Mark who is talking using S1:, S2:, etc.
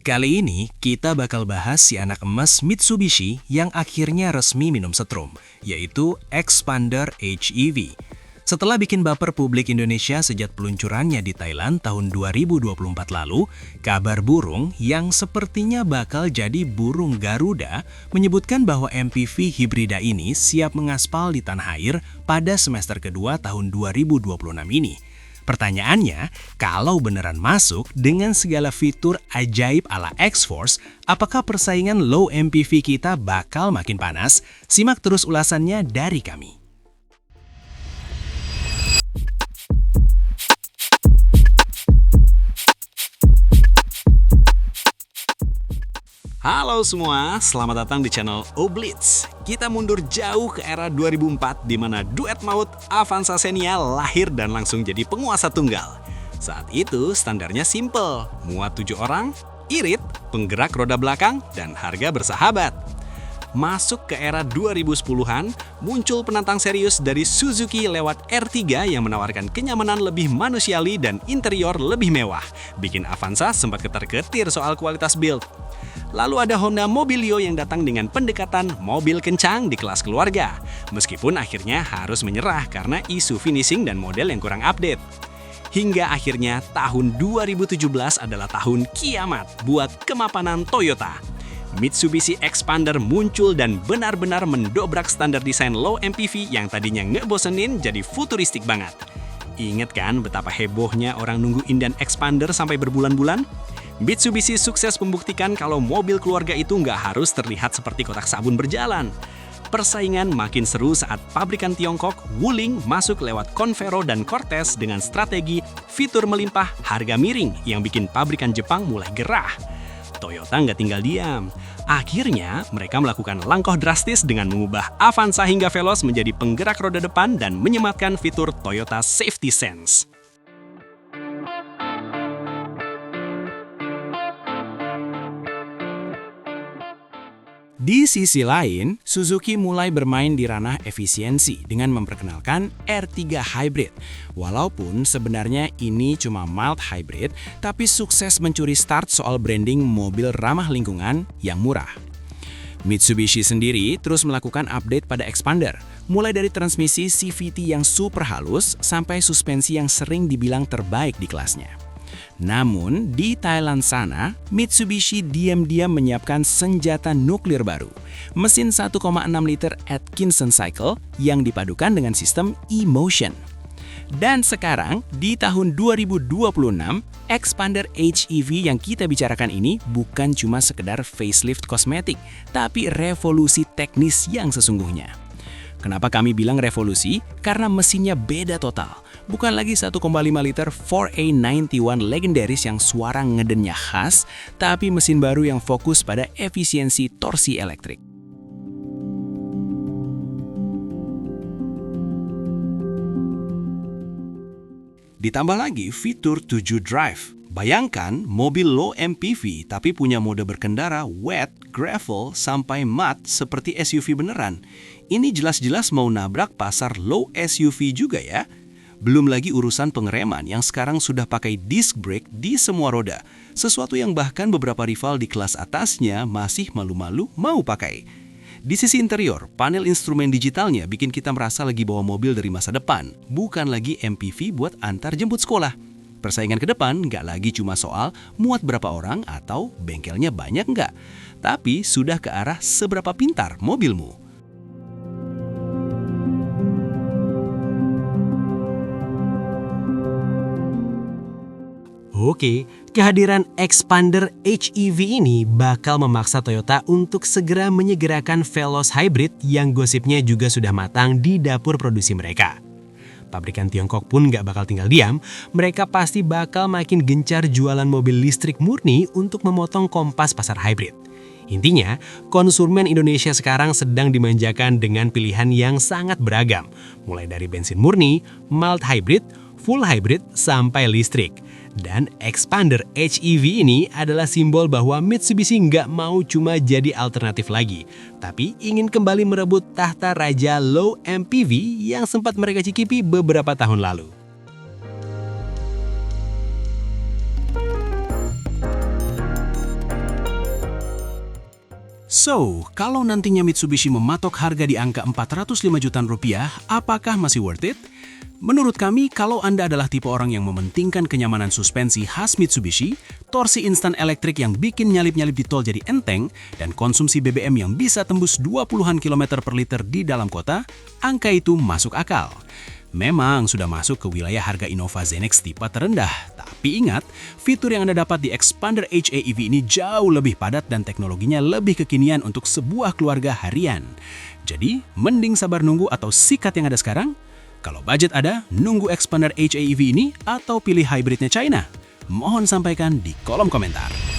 S1: Kali ini kita bakal bahas si anak emas Mitsubishi yang akhirnya resmi minum setrum, yaitu Xpander HEV. Setelah bikin baper publik Indonesia sejak peluncurannya di Thailand tahun 2024 lalu, kabar burung yang sepertinya bakal jadi burung Garuda menyebutkan bahwa MPV hibrida ini siap mengaspal di tanah air pada semester kedua tahun 2026 ini. Pertanyaannya, kalau beneran masuk dengan segala fitur ajaib ala X-Force, apakah persaingan low MPV kita bakal makin panas? Simak terus ulasannya dari kami. Halo semua, selamat datang di channel Oblitz. Kita mundur jauh ke era 2004 di mana duet maut Avanza Xenia lahir dan langsung jadi penguasa tunggal. Saat itu standarnya simple, muat 7 orang, irit, penggerak roda belakang, dan harga bersahabat. Masuk ke era 2010-an, muncul penantang serius dari Suzuki lewat R3 yang menawarkan kenyamanan lebih manusiawi dan interior lebih mewah. Bikin Avanza sempat ketar-ketir soal kualitas build. Lalu ada Honda Mobilio yang datang dengan pendekatan mobil kencang di kelas keluarga. Meskipun akhirnya harus menyerah karena isu finishing dan model yang kurang update. Hingga akhirnya tahun 2017 adalah tahun kiamat buat kemapanan Toyota. Mitsubishi Xpander muncul dan benar-benar mendobrak standar desain low MPV yang tadinya ngebosenin jadi futuristik banget. Ingat kan betapa hebohnya orang nunggu Indian Xpander sampai berbulan-bulan? Mitsubishi sukses membuktikan kalau mobil keluarga itu nggak harus terlihat seperti kotak sabun berjalan. Persaingan makin seru saat pabrikan Tiongkok, Wuling, masuk lewat Convero dan Cortez dengan strategi fitur melimpah harga miring yang bikin pabrikan Jepang mulai gerah. Toyota nggak tinggal diam. Akhirnya, mereka melakukan langkah drastis dengan mengubah Avanza hingga Veloz menjadi penggerak roda depan dan menyematkan fitur Toyota Safety Sense. Di sisi lain, Suzuki mulai bermain di ranah efisiensi dengan memperkenalkan R3 Hybrid. Walaupun sebenarnya ini cuma mild hybrid, tapi sukses mencuri start soal branding mobil ramah lingkungan yang murah. Mitsubishi sendiri terus melakukan update pada Xpander, mulai dari transmisi CVT yang super halus sampai suspensi yang sering dibilang terbaik di kelasnya. Namun, di Thailand sana, Mitsubishi diam-diam menyiapkan senjata nuklir baru, mesin 1,6 liter Atkinson Cycle yang dipadukan dengan sistem e-motion. Dan sekarang, di tahun 2026, Xpander HEV yang kita bicarakan ini bukan cuma sekedar facelift kosmetik, tapi revolusi teknis yang sesungguhnya. Kenapa kami bilang revolusi? Karena mesinnya beda total. Bukan lagi 1,5 liter 4A91 legendaris yang suara ngedennya khas, tapi mesin baru yang fokus pada efisiensi torsi elektrik. Ditambah lagi fitur 7 Drive. Bayangkan mobil low MPV tapi punya mode berkendara wet, gravel, sampai mud seperti SUV beneran. Ini jelas-jelas mau nabrak pasar low SUV juga ya. Belum lagi urusan pengereman yang sekarang sudah pakai disc brake di semua roda. Sesuatu yang bahkan beberapa rival di kelas atasnya masih malu-malu mau pakai. Di sisi interior, panel instrumen digitalnya bikin kita merasa lagi bawa mobil dari masa depan. Bukan lagi MPV buat antar jemput sekolah. Persaingan ke depan nggak lagi cuma soal muat berapa orang atau bengkelnya banyak nggak. Tapi sudah ke arah seberapa pintar mobilmu. Oke, kehadiran Xpander HEV ini bakal memaksa Toyota untuk segera menyegerakan Veloz Hybrid yang gosipnya juga sudah matang di dapur produksi mereka. Pabrikan Tiongkok pun nggak bakal tinggal diam, mereka pasti bakal makin gencar jualan mobil listrik murni untuk memotong kompas pasar hybrid. Intinya, konsumen Indonesia sekarang sedang dimanjakan dengan pilihan yang sangat beragam, mulai dari bensin murni, mild hybrid, full hybrid, sampai listrik. Dan Xpander HEV ini adalah simbol bahwa Mitsubishi nggak mau cuma jadi alternatif lagi, tapi ingin kembali merebut tahta raja low MPV yang sempat mereka cicipi beberapa tahun lalu.
S2: So, kalau nantinya Mitsubishi mematok harga di angka 405 jutaan rupiah, apakah masih worth it? Menurut kami, kalau Anda adalah tipe orang yang mementingkan kenyamanan suspensi khas Mitsubishi, torsi instan elektrik yang bikin nyalip-nyalip di tol jadi enteng, dan konsumsi BBM yang bisa tembus 20-an kilometer per liter di dalam kota, angka itu masuk akal. Memang sudah masuk ke wilayah harga Innova Zen X tipe terendah, tapi ingat, fitur yang Anda dapat di Xpander HEV ini jauh lebih padat dan teknologinya lebih kekinian untuk sebuah keluarga harian. Jadi, mending sabar nunggu atau sikat yang ada sekarang. Kalau budget ada, nunggu Xpander HEV ini atau pilih hybridnya China? Mohon sampaikan di kolom komentar.